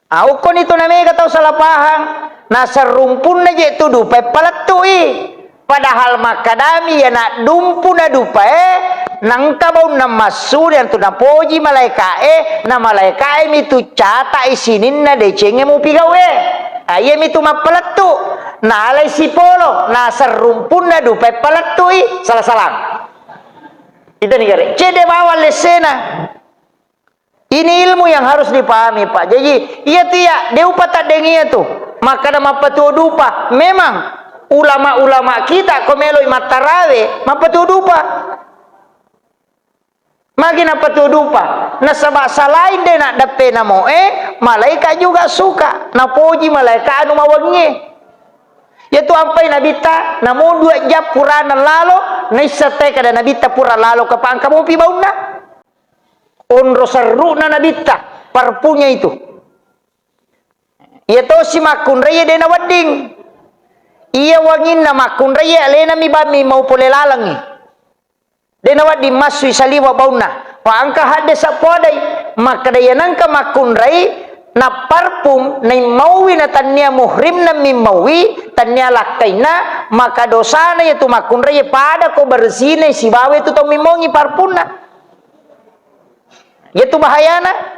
Au kon itu namanya kata salah paham. Nasar rumpun na je tu dupai palatui. Padahal makadami ya nak dumpu na dupai nang tabau na masur yang tu na poji malaika na malaika mitu cata isinin na decenge mu pigawe. Aye mitu mapalatu. Na alai si polo nasar rumpun na dupai palatui salah-salah. Itu nih kare. Cede bawa lesena. Ini ilmu yang harus dipahami Pak. Jadi iya tiak deupa tak dengia tu. Maka nama patu dupa. Memang ulama-ulama kita komeloi matarawe mapatu dupa. Magina patu dupa. Na sabak salain de nak dape namo malaikat juga suka. Na poji malaikat anu mawangi. Yaitu ampai nabita namun 2 jam purana lalo naisate kada nabita pura lalo kapang kamu pi bauna. Onro seru na nabita parpunya itu. Ia to si makun raya dena wading. Ia wangin na makun raya lena mi bami mau pole lalangi. Dena wading masui saliwa bauna. Wa angka hade sapodai maka daya nangka makun raya na parfum na mawi na tanya muhrim na mimawi tanya lakaina maka dosana yaitu makun raya pada ko bersih si bawe itu to mimongi parfum na. Yaitu bahayana